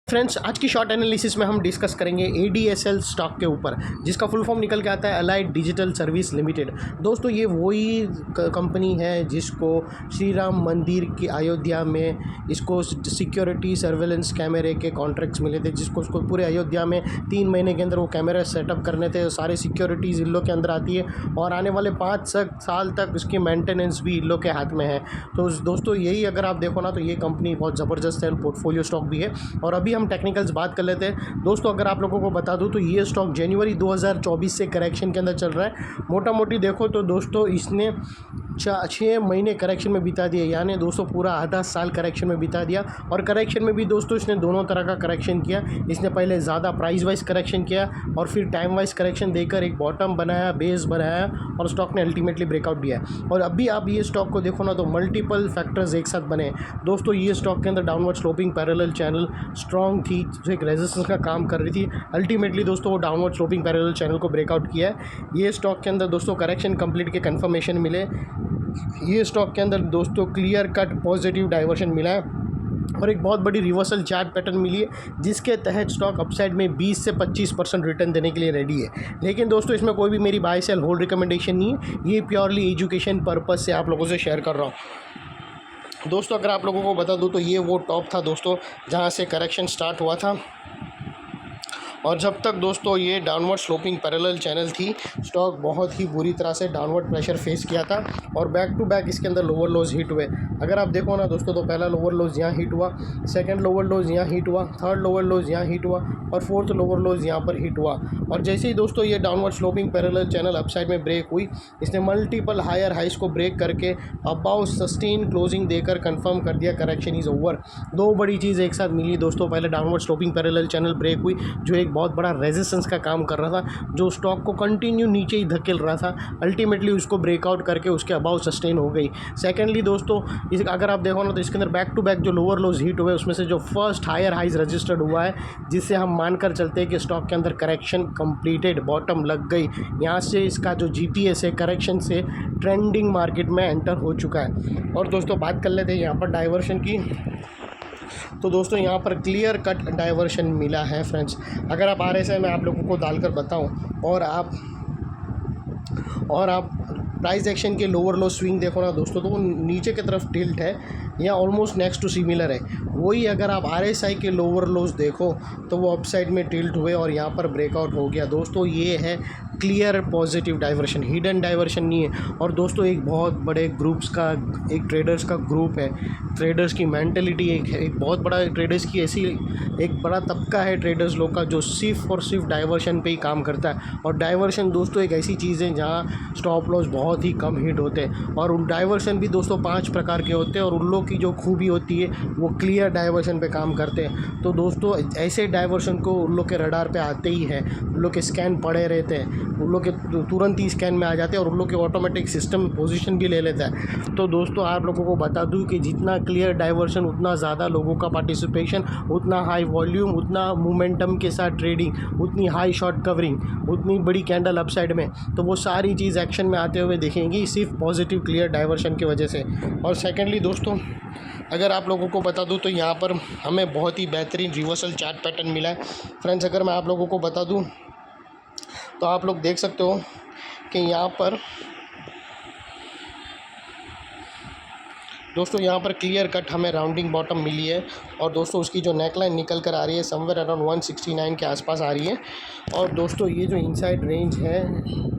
Friends, आज की short analysis में हम डिस्कस करेंगे ADSL स्टॉक के ऊपर, जिसका फुल फॉर्म निकल के आता है अलाइड डिजिटल सर्विस लिमिटेड। दोस्तों, ये वही कंपनी है जिसको श्री राम मंदिर की अयोध्या में इसको सिक्योरिटी सर्वेलेंस कैमरे के कॉन्ट्रैक्ट्स मिले थे, जिसको उसको पूरे अयोध्या में 3 महीने के अंदर वो कैमरा सेटअप करने थे। सारे सिक्योरिटीज़ इन लोग के अंदर आती है और आने वाले 5 साल तक उसकी मेंटेनेंस भी इन लोग के हाथ में है। तो दोस्तों, यही अगर आप देखो ना, तो ये कंपनी बहुत ज़बरदस्त है, पोर्टफोलियो स्टॉक भी है। और अभी हम टेक्निकल्स बात कर लेते हैं। दोस्तों, अगर आप लोगों को बता दूं तो ये स्टॉक जनवरी 2024 से करेक्शन के अंदर चल रहा है। मोटा मोटी देखो तो दोस्तों, इसने 6 महीने करेक्शन में बिता दिए, यानी दोस्तों पूरा आधा साल करेक्शन में बिता दिया। और करेक्शन में भी दोस्तों इसने दोनों तरह का करेक्शन किया। इसने पहले ज़्यादा प्राइस वाइज करेक्शन किया और फिर टाइम वाइज करेक्शन देकर एक बॉटम बनाया, बेस बनाया और स्टॉक ने अल्टीमेटली ब्रेकआउट दिया। और अभी आप ये स्टॉक को देखो ना, तो मल्टीपल फैक्टर्स एक साथ बने। दोस्तों, ये स्टॉक के अंदर downward sloping parallel channel strong थी, जो एक रेजिस्टेंस का काम कर रही थी। अल्टीमेटली दोस्तों वो डाउनवर्ड स्लोपिंग पैरेलल चैनल को ब्रेकआउट किया है। ये स्टॉक के अंदर दोस्तों करेक्शन कंप्लीट के कंफर्मेशन मिले। ये स्टॉक के अंदर दोस्तों क्लियर कट पॉजिटिव डाइवर्शन मिला है और एक बहुत बड़ी रिवर्सल चार्ट पैटर्न मिली है, जिसके तहत स्टॉक अपसाइड में 20 से 25% रिटर्न देने के लिए रेडी है। लेकिन दोस्तों, इसमें कोई भी मेरी बाय सेल होल्ड रिकमेंडेशन नहीं है, ये प्योरली एजुकेशन पर्पज़ से आप लोगों से शेयर कर रहा हूँ। दोस्तों, अगर आप लोगों को बता दूं तो ये वो टॉप था दोस्तों, जहां से करेक्शन स्टार्ट हुआ था। और जब तक दोस्तों ये डाउनवर्ड स्लोपिंग पैरेलल चैनल थी, स्टॉक बहुत ही बुरी तरह से डाउनवर्ड प्रेशर फेस किया था और बैक टू बैक इसके अंदर लोअर लोज हिट हुए। अगर आप देखो ना दोस्तों, तो पहला लोअर लोज यहाँ हिट हुआ, सेकंड लोअर लोज यहाँ हिट हुआ, थर्ड लोअर लोज यहाँ हिट हुआ और फोर्थ लोअर लोज यहाँ पर हिट हुआ। और जैसे ही दोस्तों ये downward sloping parallel channel upside में ब्रेक हुई, इसने मल्टीपल हायर हाइस को ब्रेक करके अबाउ सस्टेन क्लोजिंग देकर कंफर्म कर दिया करेक्शन इज़ ओवर। दो बड़ी चीज़ एक साथ मिली दोस्तों। पहले downward sloping parallel channel break हुई, जो एक बहुत बड़ा रेजिस्टेंस का काम कर रहा था, जो स्टॉक को कंटिन्यू नीचे ही धकेल रहा था। अल्टीमेटली उसको ब्रेकआउट करके उसके अबाउ सस्टेन हो गई। सेकेंडली दोस्तों, इस अगर आप देखो ना, तो इसके अंदर बैक टू बैक जो लोअर लोज हिट हुए, उसमें से जो फर्स्ट हायर हाइज रजिस्टर्ड हुआ है, जिससे हम मानकर चलते हैं कि स्टॉक के अंदर करेक्शन कंप्लीटेड, बॉटम लग गई। यहाँ से इसका जो GPS है करेक्शन से ट्रेंडिंग मार्केट में एंटर हो चुका है। और दोस्तों, बात कर लेते हैं यहाँ पर डाइवर्शन की। तो दोस्तों, यहाँ पर क्लियर कट डाइवर्शन मिला है फ्रेंड्स। अगर आप RSI में आप लोगों को डालकर बताऊं और आप प्राइस एक्शन के लोअर लो स्विंग देखो ना दोस्तों, तो वो नीचे की तरफ टिल्ट है या ऑलमोस्ट नेक्स्ट टू सिमिलर है। वही अगर आप RSI के लोअर लोज देखो तो वो अपसाइड में टिल्ट हुए और यहाँ पर ब्रेकआउट हो गया। दोस्तों, ये है clear positive diversion, hidden diversion नहीं है। और दोस्तों, एक बहुत बड़े ग्रुप्स का, एक ट्रेडर्स का ग्रुप है, ट्रेडर्स की मेंटलिटी एक बहुत बड़ा ट्रेडर्स की ऐसी एक बड़ा तबका है ट्रेडर्स लोग का, जो सिर्फ और सिर्फ डाइवर्शन पे ही काम करता है। और डाइवर्शन दोस्तों एक ऐसी चीज़ है जहाँ स्टॉप लॉस बहुत ही कम हिट होते हैं। और उन डाइवर्शन भी दोस्तों 5 प्रकार के होते हैं और उन लोग की जो खूबी होती है वो क्लियर डाइवर्शन पे काम करते हैं। तो दोस्तों, ऐसे डाइवर्शन को उन लोग के रडार पे आते ही है, उन लोग के स्कैन पड़े रहते हैं, उन लोग के तुरंत ही स्कैन में आ जाते हैं और उन लोग के ऑटोमेटिक सिस्टम पोजीशन भी ले लेता है। तो दोस्तों, आप लोगों को बता दूं कि जितना क्लियर डाइवर्शन, उतना ज़्यादा लोगों का पार्टिसिपेशन, उतना हाई वॉल्यूम, उतना मोमेंटम के साथ ट्रेडिंग, उतनी हाई शॉर्ट कवरिंग, उतनी बड़ी कैंडल अपसाइड में। तो वो सारी चीज़ एक्शन में आते हुए दिखेंगी सिर्फ पॉजिटिव क्लियर डाइवर्शन की वजह से। और सेकेंडली दोस्तों, अगर आप लोगों को बता दूं तो यहाँ पर हमें बहुत ही बेहतरीन रिवर्सल चार्ट पैटर्न मिला है फ्रेंड्स। अगर मैं आप लोगों को बता दूं तो आप लोग देख सकते हो कि यहाँ पर दोस्तों, यहाँ पर क्लियर कट हमें राउंडिंग बॉटम मिली है। और दोस्तों, उसकी जो नेकलाइन निकल कर आ रही है समवेयर अराउंड 169 के आसपास आ रही है। और दोस्तों, ये जो इनसाइड रेंज है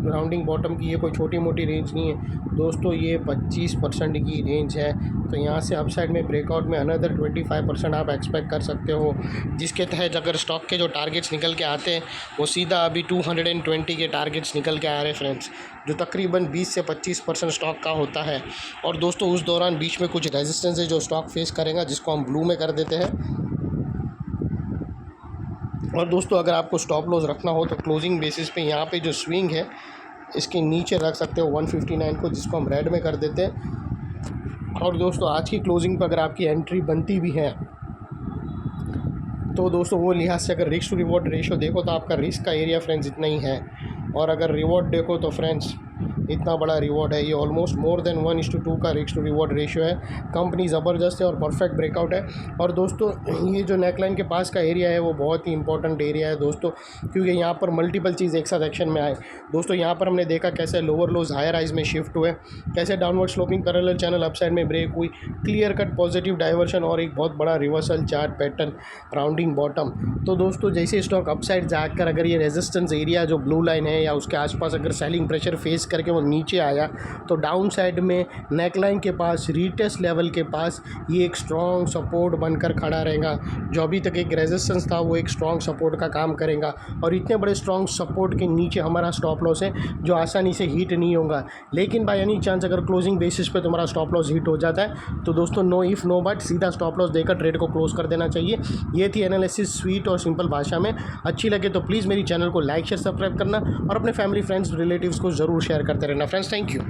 राउंडिंग बॉटम की, ये कोई छोटी मोटी रेंज नहीं है दोस्तों, ये 25% की रेंज है। तो यहाँ से अपसाइड में ब्रेकआउट में अनदर 25% आप एक्सपेक्ट कर सकते हो, जिसके तहत अगर स्टॉक के जो टारगेट्स निकल के आते हैं वो सीधा अभी 220 के टारगेट्स निकल के आ रहे हैं फ्रेंड्स, जो तकरीबन 20 से 25% स्टॉक का होता है। और दोस्तों, उस दौरान बीच में कुछ रेजिस्टेंस है जो स्टॉक फेस करेगा, जिसको हम ब्लू में कर देते हैं। और दोस्तों, अगर आपको स्टॉप लॉस रखना हो तो क्लोजिंग बेसिस पे यहाँ पे जो स्विंग है इसके नीचे रख सकते हो 159 को, जिसको हम रेड में कर देते हैं। और दोस्तों, आज की क्लोजिंग पर अगर आपकी एंट्री बनती भी है तो दोस्तों वो लिहाज से अगर रिस्क टू रिवॉर्ड रेशो देखो तो आपका रिस्क का एरिया फ्रेंड्स इतना ही है। और अगर रिवॉर्ड देखो तो फ्रेंड्स इतना बड़ा रिवॉर्ड है। ये ऑलमोस्ट मोर देन 1:2 का रिस्क टू रिवॉर्ड रेशियो है। कंपनी ज़बरदस्त है और परफेक्ट ब्रेकआउट है। और दोस्तों ये जो नेकलाइन के पास का एरिया है वो बहुत ही इंपॉर्टेंट एरिया है दोस्तों, क्योंकि यहाँ पर मल्टीपल चीज़ एक साथ एक्शन में आए। दोस्तों यहाँ पर हमने देखा कैसे लोअर लोज हायर हाइज में शिफ्ट हुए, कैसे downward sloping parallel channel upside में ब्रेक हुई, क्लियर कट पॉजिटिव डाइवर्शन और एक बहुत बड़ा reversal chart pattern rounding bottom. तो दोस्तों जैसे स्टॉक अपसाइड जाकर अगर ये रेजिस्टेंस एरिया जो ब्लू लाइन है या उसके आसपास अगर सेलिंग प्रेशर फेस करके वो नीचे आया तो डाउन साइड में नेकलाइन के पास रीटेस्ट लेवल के पास ये एक स्ट्रॉन्ग सपोर्ट बनकर खड़ा रहेगा। जो अभी तक एक रेजिस्टेंस था वो एक स्ट्रॉन्ग सपोर्ट का काम करेगा और इतने बड़े स्ट्रॉन्ग सपोर्ट के नीचे हमारा स्टॉप लॉस है जो आसानी से हिट नहीं होगा। लेकिन बाय एनी चांस अगर क्लोजिंग बेसिस पे तुम्हारा स्टॉप लॉस हिट हो जाता है तो दोस्तों नो इफ़ नो बट सीधा स्टॉप लॉस देकर ट्रेड को क्लोज कर देना चाहिए। ये थी एनालिसिस स्वीट और सिंपल भाषा में। अच्छी लगे तो प्लीज़ मेरी चैनल को लाइक शेयर सब्सक्राइब करना और अपने फैमिली फ्रेंड्स रिलेटिव्स को ज़रूर शेयर करते रहना। Friends thank you.